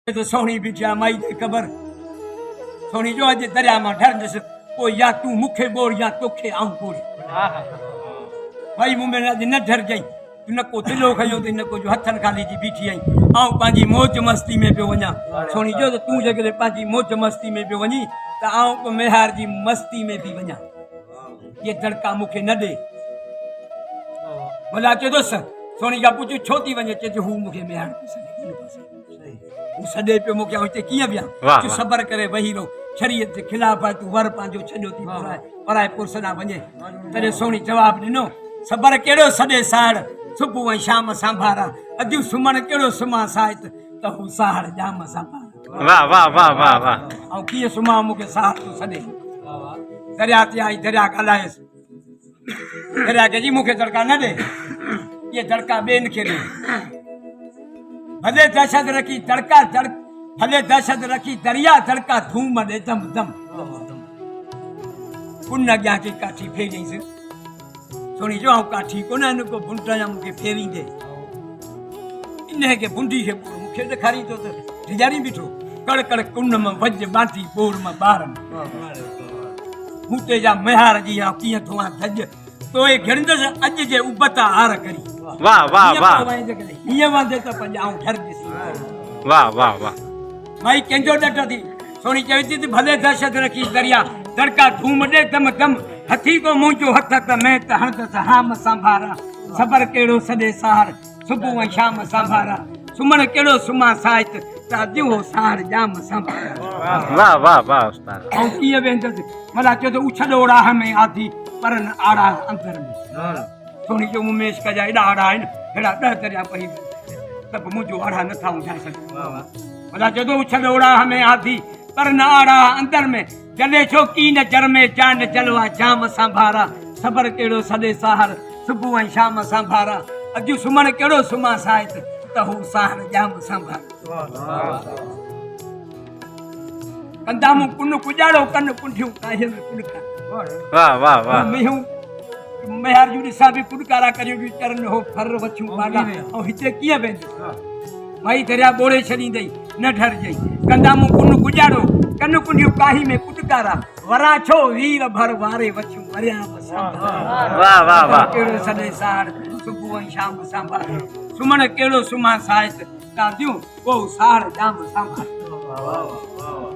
तो सोनी बिटिया माई दे cover Sony जो अज दरिया में डर जस को या तू मुखे बोल या तोखे आऊं बोल भाई मुंबई अज न डर गई तू न को दिलो खयो न को जो हथन खाली जी बीठी आई आऊं पांजी मौज मस्ती में पे वना सोनी जो तो तू जगह पांजी मौज मस्ती में पे वनी त आऊं को मेहार जी मस्ती में भी वना ये धड़का मुखे न दे भला चो दोस्त सोनी का पूछो छोती वने चे जो हूं मुखे मेहार सदे पे मुके हुते किया बिया तू सबर करे वही रो शरीयत के खिलाफ है तू वर पांजो छजो थी पराए पुरसना वने तने सोनी जवाब दिनो सबर केड़ो सदे साड़ सुबह ऐं शाम संभारा अजू सुमन केड़ो सुमा साहित त हु साड़ जाम संभारा वाह वाह वाह वाह वाह औ किए सुमा मुके साड़ तू सदे दरिया ते आई दरिया गलायस दरिया के जी मुके धड़का न दे ये धड़का बेन के दे भले दहशत रखी तड़का तड़ भले दहशत रखी दरिया तड़का धूम दे दम दम कुन गया की काठी फेरी से सोनी जो काठी को न को बुंटा या मुके फेरी दे इन्हे के बुंडी के पूर मुखे दे खरी तो डिजारी बिठो कड़ कड़ कुन में वज बाटी बोर में बारम मुते जा मेहार जी आ किए धुआ धज तो ए घिरंद अज जे उबता आर करी वाह वाह वाह ये वादे तो पंजाऊ घर दिसी वाह वाह वाह माई केंजो डट थी सोनी चई थी भले दहशत रखी दरिया तड़का धूम दे दम दम हथी को मुंजो हथ त मैं त हंद त हाम संभारा सबर केड़ो सदे सहार सुबह ऐं शाम संभारा सुमन केड़ो सुमा साहित त दियो सार जाम संभारा वाह वाह वाह उस्ताद औ किए वेंद मला चो तो उछलो राह में आधी परन आड़ा अंतर में सोनी जो उमेश का जाए आड़ा है हेड़ा दह दरिया पही तब मुझो आड़ा न था उठा सके भला जदो उछल ओड़ा हमें आधी पर न आड़ा अंदर में जले छो की न जर में जान चलवा जाम संभारा सबर केड़ो सदे सहार सुबह ऐं शाम संभारा अजू सुमन केड़ो सुमा साहित त हु सहार जाम संभारा कंदामू कुन कुजाड़ो कन कुंठियूं काहे में कुड़का वाह वाह वाह मिहूं मेहार जूडी साबी कुड़कारा करियो भी चरण हो फर वछू बागा और हिते किया बेन भाई दरिया बोले छड़ी दई न डर जई कंदामू कुन गुजारो कन कुंडियो काही में कुटकारा वरा छो वीर भर वारे वछू मरिया वाह वाह वाह केड़ो सदे सार सुबह ऐं शाम संभार सुमन केड़ो सुमा साहित का दियो वो सार जाम संभार